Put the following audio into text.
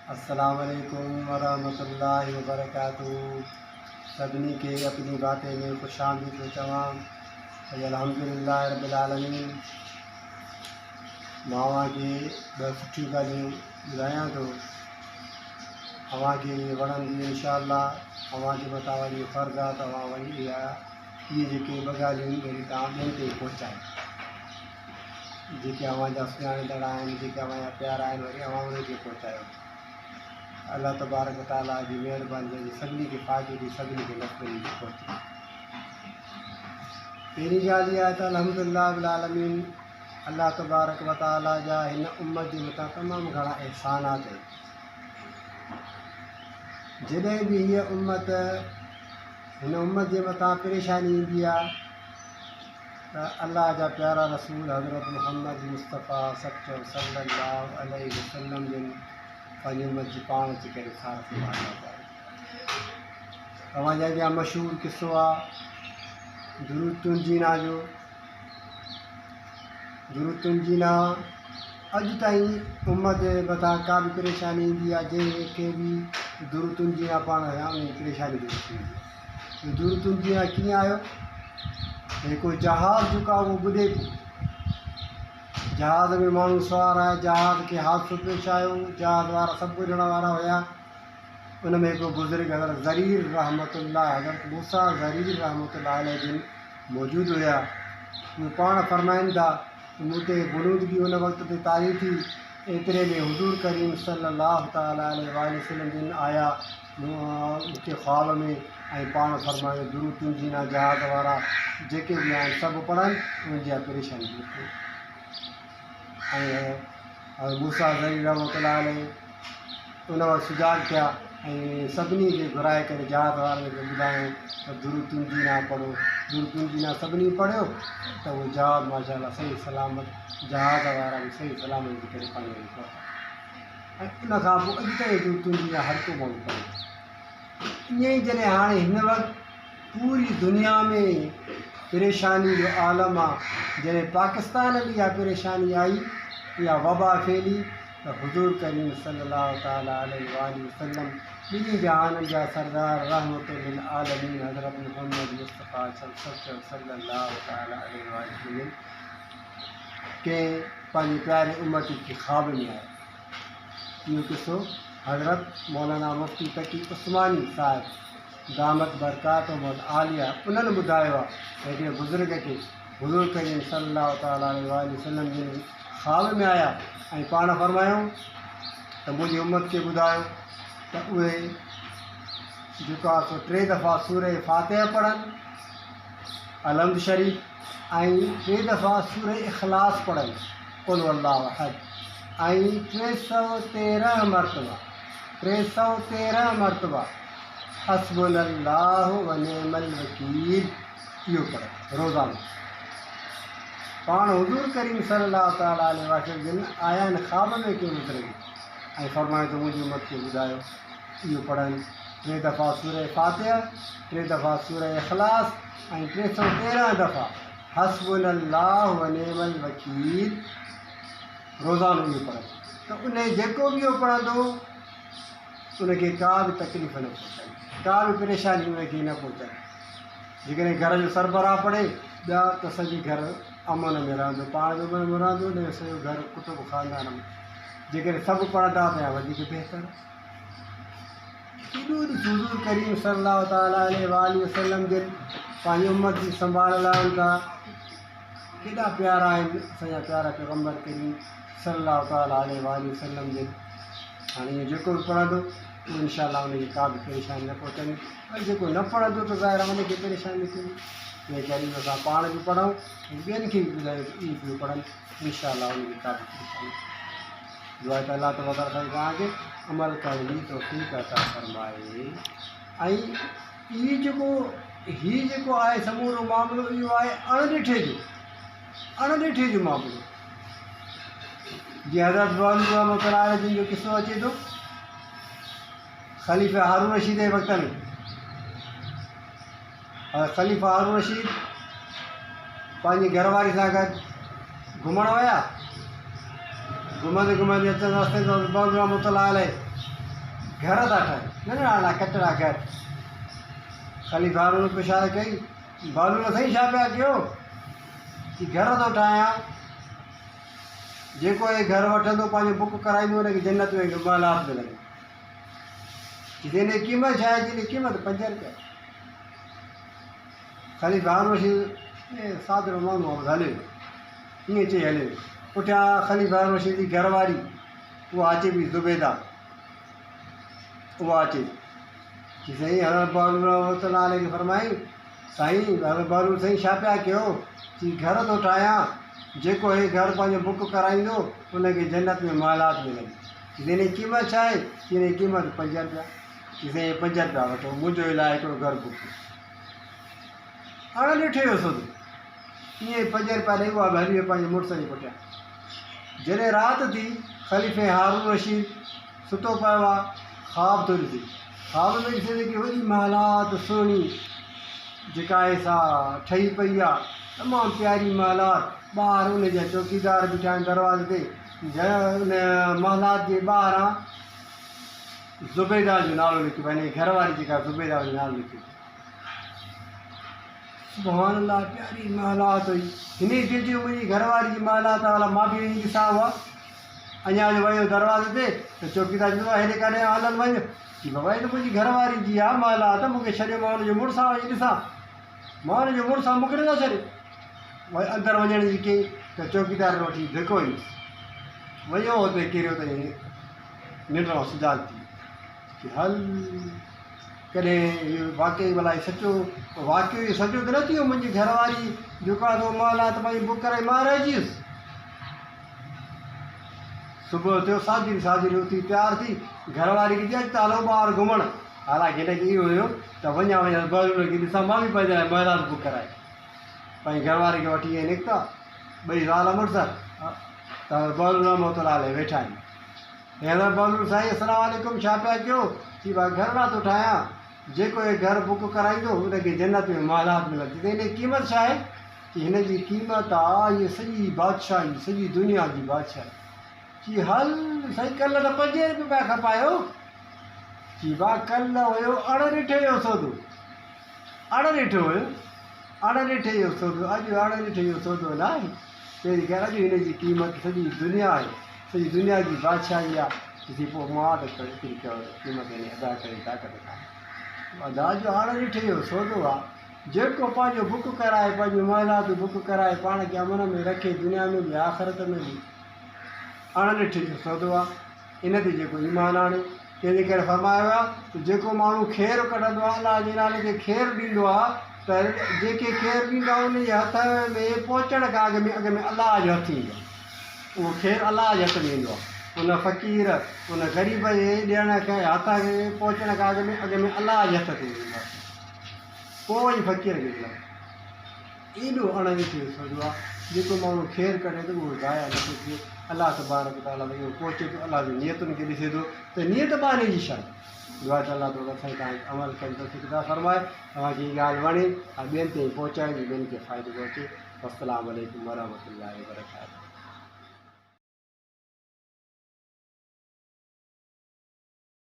अस्सलाम वालेकुम वरहमतुल्लाहि वबरकातुहू। सभिनी के अपनी बातें में खुश आमदीद थो चवां। अल्हम्दुलिल्लाह रब्बिल आलमीन। मां खे ॿ सुठियूं ॻाल्हियूं ॿुधायां थो, खे वणंदी इंशाअल्लाह। जे मथां वरी फ़र्ज़ु आहे त वरी इहे जेके ॿ ॻाल्हियूं वरी तव्हां ॿियनि ते पहुचायो, जेके जा सुञाणींदड़ आहिनि, जेके जा प्यारा आहिनि, वरी उनखे पहुचायो। अल्लाह तबारक व तआला जी महिरबानी आहे, सभिनी खे फ़ाइदो ॾे, सभिनी खे नफ़ो ॾे पहुचे। पहिरीं ॻाल्हि इहा आहे त अल्हम्दुलिल्लाह रब्बिल आलमीन, अल्लाह तबारक व तआला जा हिन उम्मत जे मथां तमामु घणा एहसानात आहिनि। जॾहिं बि हीअ उम्मत हिन उम्मत जे मथां परेशानी ईंदी आहे त अल्लाह जा प्यारा रसूल हज़रत मुहम्मद मुस्तफ़ा सल्लल्लाहु अलैहि वसल्लम जिन पंहिंजी उम्मत जी पाण अची करे सार संभालिया आहे। तव्हांजे अॻियां मशहूरु किसो आहे दुरूद तुंजीना जो। दुरूद तुंजीना अॼु ताईं उम्मत जे मथां का बि परेशानी ईंदी आहे, जंहिंखे बि दुरूद तुंजीना पाण उन परेशानी दूर थी वेंदी। दुरूद तुंजीना कीअं आयो? हिकु जहाज़ जेको आहे उहो ॿुॾे पियो, जहाज़ में माण्हू सवार आहे, जहाज़ खे हादसो पेश आयो, जहाज़ वारा सभु ॿुॾण वारा हुया। उन में हिकिड़ो बुज़ुर्ग हज़रत ज़रीर रहमतुल्लाह, हज़रत मूसा ज़रीर रहमतुल्लाह अलैहि जिन मौजूदु हुया। उहे पाण फरमाइनि था त मूं ते बुलूदगी उन वक़्त ते तारी थी, एतिरे में हुज़ूर करीम सल्लल्लाहु तआला अलैहि वसल्लम जिन आया मूंखे ख़्वाब में, ऐं पाण फरमायो दुरूद तुंजीना जहाज़ वारा जेके बि आहिनि सभु पढ़नि, उनजी परेशानी दूर थिए। ऐं मूसा ज़रीर रहमतुल्लाह अलैहि उन वक़्तु सुजाग थिया ऐं सभिनी खे घुराए करे जहाज़ वारनि खे ॿुधायूं त दुरूद तुंजीना पढ़ो। दुरूद तुंजीना सभिनी पढ़ियो त उहो जहाज़ माशाअल्लाह सही सलामत, जहाज़ वारा बि सही सलामत थी करे पंहिंजे पहुता। ऐं उन खां पोइ अॼु ताईं दुरूद तुंजीना हर को माण्हू पढ़े। ईअं ई जॾहिं हाणे हिन वक़्तु पूरी दुनिया में परेशानी जो आलम आहे, जॾहिं पाकिस्तान में इहा परेशानी आई, इहा वबा फैली, त हुज़ूर करीम सल्लल्लाहु तआला अलैहि वसल्लम ॿिन्ही जहाननि जा सरदार रहमतुल लिल आलमीन हज़रत मुहम्मद मुस्तफ़ा सल्लल्लाहु तआला अलैहि वसल्लम के पंहिंजे प्यारे उम्मत खे ख़्वाब में आयो। इहो किसो हज़रत मौलाना मुफ्ती तकी उस्मानी साहिब दामत बरकात मोहम्मद आलिया उन्हनि ॿुधायो आहे। हिकिड़े बुज़ुर्ग खे हुज़ूर करीम सल्लल्लाहु तआला अलैहि वसल्लम जिन ख़्वाब में आया ऐं पाण फरमायूं त मुंहिंजी उम्मत खे ॿुधायो त उहे जेको आहे सो 3 दफ़ा सूरह फ़ातिहा पढ़नि, अलहम्द शरीफ़, ऐं 3 दफ़ा सूरह इख़लास पढ़नि, क़ुल हुवल्लाहु अहद, ऐं 313 मरतबा हस्बुनल्लाहु व निअमल वकील इहो पढ़नि रोज़ाना। पाण हुज़ूर करीम सल्लल्लाहु तआला अलैहि वसल्लम जिन आया आहिनि ख़्वाब में कंहिं मुद्रे ऐं फरमायो त मुंहिंजी उम्मत खे ॿुधायो इहो पढ़नि 3 दफ़ा सूरह फ़ातिहा, 3 दफ़ा सूरह इख़लास, ऐं 313 दफ़ा हस्बुनल्लाहु व निअमल वकील रोज़ानो इहो पढ़नि। त उन जेको बि इहो पढ़ंदो उनखे का बि तकलीफ़ न पहुचाए, का बि परेशानी उनखे न पहुचाए। जेकॾहिं घर जो सरबराह पढ़े ॿिया त सॼी घर अमन में रहंदो, पाण जो अमन में रहंदो, न सॼो घर कुटुंब ख़ानदान में। जेकॾहिं सभु पढ़ंदा त वधीक बहितर। केॾो ॾिस हुज़ूर करीम सल्लल्लाहु तआला अलैहि वसल्लम जिन पंहिंजी उम्मत जी संभाल लाहिनि था, केॾा प्यारा आहिनि असांजा प्यारा पैगम्बर करीम सल्लल्लाहु तआला अलैहि वसल्लम जिन। हाणे इहो जेको बि पढ़ंदो उहो इंशाअल्लाह उनखे का बि परेशानी न पहुचंदी, ऐं जेको न पढ़ंदो त ज़ाहिर आहे उनखे परेशानी थींदी। इन करे असां पाण बि पढ़ूं ऐं ॿियनि खे बि ॿुधायूं त इहे बि पढ़नि, इंशाअल्लाह उनखे का बि परेशानी। दुआ त अल्लाह तबारक तव्हांखे अमल करण जी तौफ़ीक़ अता फरमाए। ऐं हीउ जेको आहे समूरो मामिलो इहो आहे अणॾिठे जो मामिलो। जीअं हज़रत मौलवी रहमतुल्लाह अलैहि जिन जो किसो अचे थो, ख़लीफ़ा हारून रशीद जे वक़्त में ख़लीफ़ा हारून रशीद पंहिंजी घरवारी सां गॾु घुमण विया। घुमंदे घुमंदे अचनि रस्ते में मौलवी रहमतुल्लाह अलैहि घर था ठाहे नंढड़ा कचड़ा घर ख़ाली बालून पिशाद कई बालून साईं छा पिया कयो कि घर थो ठाहियां जेको ये घर वठंदो पंहिंजो बुक कराईंदो हुनखे जन्नत में मालात मिलंदी जंहिंजी क़ीमत छा आहे जंहिंजी क़ीमत 5 रुपया ख़ाली बार रशीद सादरो माण्हू आहे हले ईअं चई हले पुठियां ख़ाली बार रशीद जी घरवारी उहा अचे पई ज़ुबैदा उहा अचे कि साईं हज़रत बहादुर रहमतुल्लाह खे फरमाई साईं हज़रत बहादुर साईं छा पिया कयो कि घर थो ठाहियां जेको हे घर पंहिंजो बुक कराईंदो उनखे जन्नत में मालात मिलंदी जंहिंजी क़ीमत छा आहे जंहिंजी क़ीमत 5 रुपया कि साईं 5 रुपया वठो मुंहिंजो लाइ हिकिड़ो घर बुक हाणे ॾिठो हुयो सुध ईअं 5 रुपया ॾेई उहा हली वियो पंहिंजे मुड़ुस जे पुठियां जॾहिं राति थी ख़लीफ़े हारून रशीद सुतो पियो आहे ख़्वाब थो ॾिसे ख़्वाब में ॾिसे की वॾी मालात सुहिणी जेका आहे सा ठही पई आहे तमामु प्यारी मालात ॿाहिरि उनजा चौकीदार बीठा आहिनि दरवाज़े ते उन मालात जे ॿाहिरां ज़ुबैदा जो नालो लिखियो आहे घरवारी जेका ज़ुबैदा जो नालो लिखियो सुभान अल्लाह प्यारी मालात हुई हिन दिलि जी मुंहिंजी घरवारी जी मालात वाला मां बि वञी ॾिसां हुआ अञा जो वियो दरवाज़े ते त चौकीदार चवंदो आहे हेॾे काॾे हलनि वञ की बाबा हे त मुंहिंजी घरवारी जी आहे मालात मूंखे छॾियो मां हुनजो मुड़ुसु आहे वञी ॾिसां मां हुनजो मुड़ुसु आहे मूंखे नथा छॾे वरी अंदरि वञण जी कई त चौकीदार वठी धिको ई वञो हुते किरियो त निंड मां सुजाग थी कि हल कॾहिं इहो वाक़ई भला सचो वाक़ई सचो त न थी वियो मुंहिंजी घरवारी जेका थो मालात पंहिंजी बुक कराई मां रहिजी वियुसि सुबुह थियो साजिरी उथी तयारु थी घरवारी खे चई त हलो ॿाहिरि घुमणु हालांकि हिनखे इहो हुयो त वञा बहलून खे ॾिसां मां बि पंहिंजे लाइ मालात बुक कराए पंहिंजी घरवारी खे वठी इहे निकिता ॿई ज़ाल मुड़ुस त बहलून रहमतुल्लाह अलैह वेठा आहिनि हज़रत बहलून साईं अस्सलाम वालेकुम छा पिया कयो कि भाई घर थो ठाहियां जेको हे घर बुक कराईंदो हुनखे जन्नत में मालात मिलंदी त हिन क़ीमत छा आहे कि हिन जी क़ीमत आहे इहा सॼी बादशाही सॼी दुनिया जी बादशाही कि हल साईं कल्ह त 5 रुपया खपायो कि वाह कल्ह हुयो अणॾिठे जो सौदो अणॾिठो हुयो अणॾिठे जो सौदो अॼु अणॾिठे जो सौदो न आहे पहिरीं ख़ैर अॼु हिन जी क़ीमत सॼी दुनिया आहे सॼी दुनिया जी बादशाही आहे ॾिसी पोइ मां त क़ीमत हिन अदा करे ताक़त खां अदा जो अणॾिठे जो सौदो आहे जेको पंहिंजो बुक कराए पंहिंजूं महिलात बुक कराए पाण खे अमन में रखे दुनिया में बि आख़िरत में बि अणॾिठे जो सौदो आहे इन ते जेको ईमान आणे तंहिंजे करे फरमायो आहे त जेको माण्हू खेर कढंदो आहे अलाह जे नाले ते खेर ॾींदो आहे त जेके खेर ॾींदा उन जे हथ में पहुचण खां अॻु में अलाह जो हथु ईंदो आहे उहो खेर अलाह जे हथ में ईंदो आहे उन फ़क़ीर उन ग़रीब जे ॾियण खे हथ खे पहुचण खां अॻु में अलाह जे हथ ते ईंदो आहे पोइ वरी फ़क़ीर खे ॾींदो एॾो अणॾिठो सौदो आहे जेको माण्हू खेर करे थो उहो ज़ाया नथो थिए अलाह तबारक ताला भई उहो पहुचे थो अलाह जी नियतुनि खे ॾिसे थो त नियत बाने जी शइ दुआ त अलाह ताला साईं तव्हांखे अमल कनि थो सिकदा फरमाए तव्हांखे इहा ॻाल्हि वणे ऐं ॿियनि ताईं पहुचाए ॿियनि खे फ़ाइदो पहुचे अस्सलामु अलैकुम वरहमतुल्लाहि वबरकातुहू